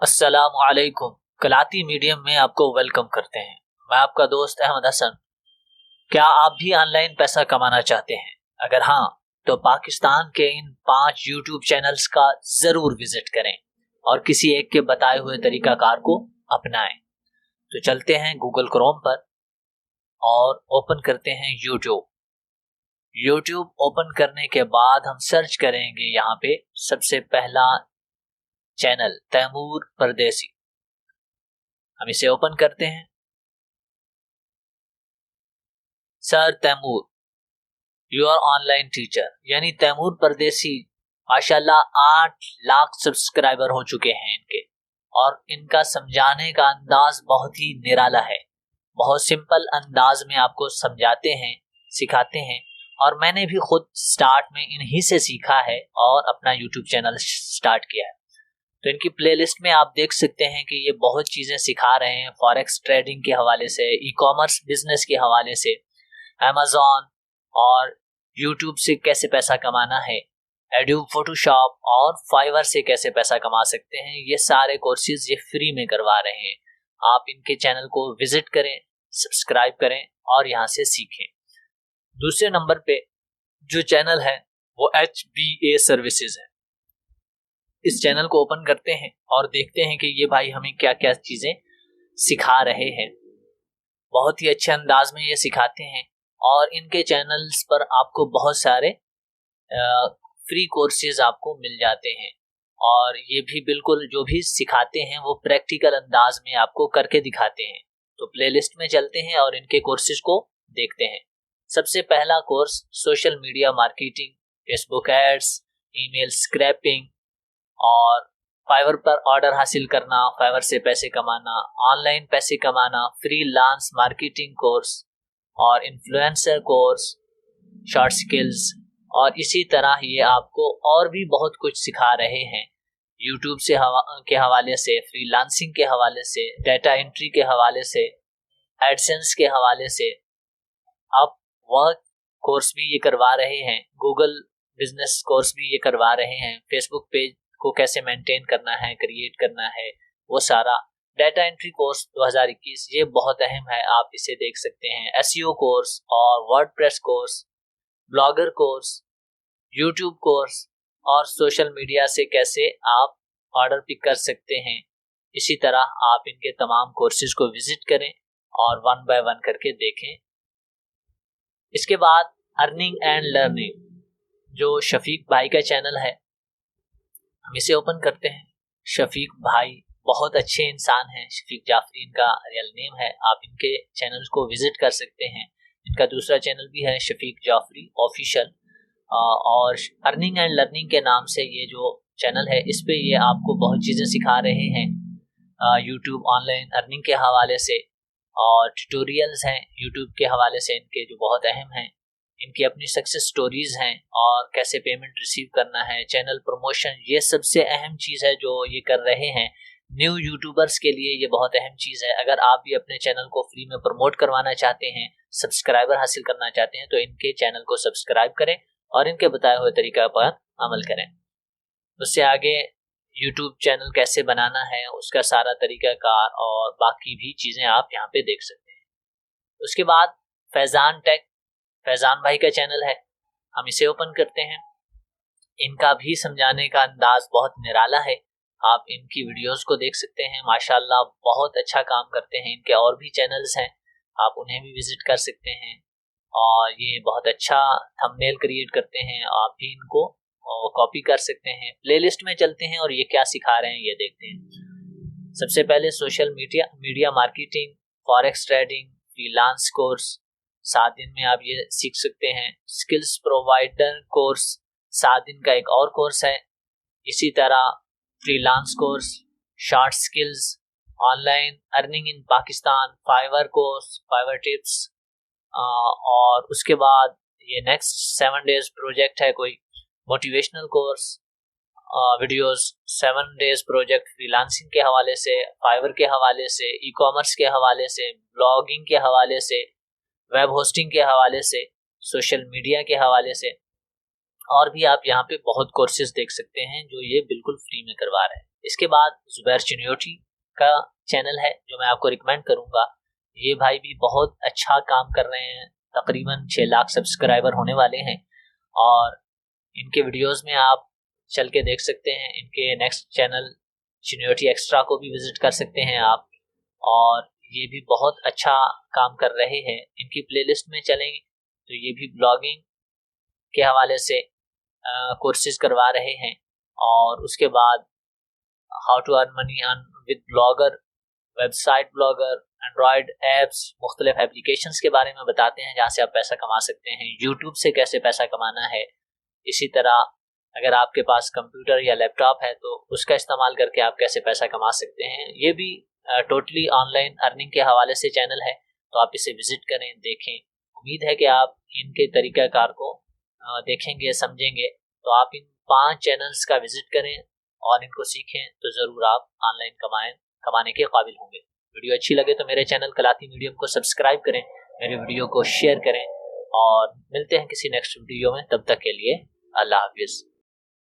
अस्सलामुअलैकुम। कलाती मीडियम में आपको वेलकम करते हैं। मैं आपका दोस्त अहमद हसन। क्या आप भी ऑनलाइन पैसा कमाना चाहते हैं? अगर हाँ, तो पाकिस्तान के इन 5 यूट्यूब चैनल्स का जरूर विजिट करें और किसी एक के बताए हुए तरीकाकार को अपनाएं। तो चलते हैं गूगल क्रोम पर और ओपन करते हैं यूट्यूब। यूट्यूब ओपन करने के बाद हम सर्च करेंगे यहाँ पे सबसे पहला चैनल तैमूर परदेसी। हम इसे ओपन करते हैं। Sir Taimur your online teacher, यानी तैमूर परदेसी माशाल्लाह 8 लाख सब्सक्राइबर हो चुके हैं इनके, और इनका समझाने का अंदाज बहुत ही निराला है। बहुत सिंपल अंदाज में आपको समझाते हैं, सिखाते हैं, और मैंने भी खुद स्टार्ट में इन्हीं से सीखा है और अपना यूट्यूब चैनल स्टार्ट किया है। तो इनकी प्लेलिस्ट में आप देख सकते हैं कि ये बहुत चीज़ें सिखा रहे हैं, फॉरेक्स ट्रेडिंग के हवाले से, ई कॉमर्स बिजनेस के हवाले से, अमेज़ॉन और यूट्यूब से कैसे पैसा कमाना है, एडोब फोटोशॉप और फाइवर से कैसे पैसा कमा सकते हैं। ये सारे कोर्सेज ये फ्री में करवा रहे हैं। आप इनके चैनल को विजिट करें, सब्सक्राइब करें और यहाँ से सीखें। दूसरे नंबर पे जो चैनल है वो HBA सर्विसेज है। इस चैनल को ओपन करते हैं और देखते हैं कि ये भाई हमें क्या क्या चीज़ें सिखा रहे हैं। बहुत ही अच्छे अंदाज में ये सिखाते हैं और इनके चैनल्स पर आपको बहुत सारे फ्री कोर्सेज आपको मिल जाते हैं, और ये भी बिल्कुल जो भी सिखाते हैं वो प्रैक्टिकल अंदाज में आपको करके दिखाते हैं। तो प्लेलिस्ट में चलते हैं और इनके कोर्सेज को देखते हैं। सबसे पहला course social media marketing, Facebook ads, email scraping और फाइवर पर ऑर्डर हासिल करना, फाइवर से पैसे कमाना, ऑनलाइन पैसे कमाना, फ्रीलांस मार्केटिंग कोर्स और इन्फ्लुएंसर कोर्स, शॉर्ट स्किल्स, और इसी तरह ये आपको और भी बहुत कुछ सिखा रहे हैं। यूट्यूब से के हवाले से, फ्रीलांसिंग के हवाले से, डाटा एंट्री के हवाले से, एडसेंस के हवाले से, आप वर्क कोर्स भी ये करवा रहे हैं, गूगल बिजनेस कोर्स भी ये करवा रहे हैं, फेसबुक पेज को कैसे मेंटेन करना है, क्रिएट करना है, वो सारा, डाटा एंट्री कोर्स 2021 ये बहुत अहम है, आप इसे देख सकते हैं। एसईओ कोर्स और WordPress course, blogger course, YouTube course और सोशल मीडिया से कैसे आप ऑर्डर पिक कर सकते हैं। इसी तरह आप इनके तमाम कोर्सेज को विजिट करें और 1 बाय 1 करके देखें। इसके बाद अर्निंग एंड लर्निंग, जो शफीक भाई का चैनल है, हम इसे ओपन करते हैं। शफीक भाई बहुत अच्छे इंसान हैं, शफीक जाफरी इनका रियल नेम है। आप इनके चैनल्स को विजिट कर सकते हैं। इनका दूसरा चैनल भी है शफीक जाफरी ऑफिशियल, और अर्निंग एंड लर्निंग के नाम से ये जो चैनल है, इस पे ये आपको बहुत चीज़ें सिखा रहे हैं यूट्यूब ऑनलाइन अर्निंग के हवाले से, और ट्यूटोरियल्स हैं यूट्यूब के हवाले से इनके जो बहुत अहम हैं। इनकी अपनी सक्सेस स्टोरीज हैं और कैसे पेमेंट रिसीव करना है, चैनल प्रमोशन, ये सबसे अहम चीज़ है जो ये कर रहे हैं। न्यू यूट्यूबर्स के लिए ये बहुत अहम चीज़ है। अगर आप भी अपने चैनल को फ्री में प्रमोट करवाना चाहते हैं, सब्सक्राइबर हासिल करना चाहते हैं, तो इनके चैनल को सब्सक्राइब करें और इनके बताए हुए तरीका पर अमल करें। उससे आगे यूट्यूब चैनल कैसे बनाना है, उसका सारा तरीकाकार और बाकी भी चीज़ें आप यहाँ पे देख सकते हैं। उसके बाद फैज़ान टेक, फैज़ान भाई का चैनल है, हम इसे ओपन करते हैं। इनका भी समझाने का अंदाज बहुत निराला है। आप इनकी वीडियोस को देख सकते हैं, माशाल्लाह बहुत अच्छा काम करते हैं। इनके और भी चैनल्स हैं, आप उन्हें भी विजिट कर सकते हैं, और ये बहुत अच्छा थंबनेल क्रिएट करते हैं। आप भी इनको कॉपी कर सकते हैं। प्लेलिस्ट में चलते हैं और ये क्या सिखा रहे हैं ये देखते हैं। सबसे पहले social media marketing, forex trading, freelance course, 7 दिन में आप ये सीख सकते हैं। स्किल्स प्रोवाइडर कोर्स, 7 दिन का एक और कोर्स है। इसी तरह freelance course, short skills, online earning in Pakistan, Fiverr course, Fiverr tips, और उसके बाद ये नेक्स्ट 7 डेज प्रोजेक्ट है कोई, motivational course, videos, 7 days project freelancing के हवाले से, फाइवर के हवाले से, ई कॉमर्स के हवाले से, ब्लॉगिंग के हवाले से, वेब होस्टिंग के हवाले से, सोशल मीडिया के हवाले से, और भी आप यहाँ पे बहुत कोर्सेज देख सकते हैं जो ये बिल्कुल फ्री में करवा रहे हैं। इसके बाद जुबैर चिन्योटी का चैनल है जो मैं आपको रिकमेंड करूंगा। ये भाई भी बहुत अच्छा काम कर रहे हैं, तकरीबन 6 लाख सब्सक्राइबर होने वाले हैं और इनके वीडियोस में आप चल के देख सकते हैं। इनके नेक्स्ट चैनल चिन्योटी एक्स्ट्रा को भी विजिट कर सकते हैं आप, और ये भी बहुत अच्छा काम कर रहे हैं। इनकी प्लेलिस्ट में चलें तो ये भी ब्लॉगिंग के हवाले से कोर्सेज करवा रहे हैं, और उसके बाद how to earn money with Blogger, website Blogger, Android apps, मुख्तलिफ एप्लीकेशंस के बारे में बताते हैं जहाँ से आप पैसा कमा सकते हैं, यूट्यूब से कैसे पैसा कमाना है। इसी तरह अगर आपके पास कंप्यूटर या लैपटॉप है तो उसका इस्तेमाल करके आप कैसे पैसा कमा सकते हैं। ये भी टोटली ऑनलाइन अर्निंग के हवाले से चैनल है, तो आप इसे विजिट करें, देखें। उम्मीद है कि आप इनके तरीक़ाकार को देखेंगे, समझेंगे। तो आप इन 5 चैनल्स का विजिट करें और इनको सीखें तो ज़रूर आप ऑनलाइन कमाने के काबिल होंगे। वीडियो अच्छी लगे तो मेरे चैनल कलाती मीडियम को सब्सक्राइब करें, मेरे वीडियो को शेयर करें, और मिलते हैं किसी नेक्स्ट वीडियो में। तब तक के लिए अल्लाह हाफिज़।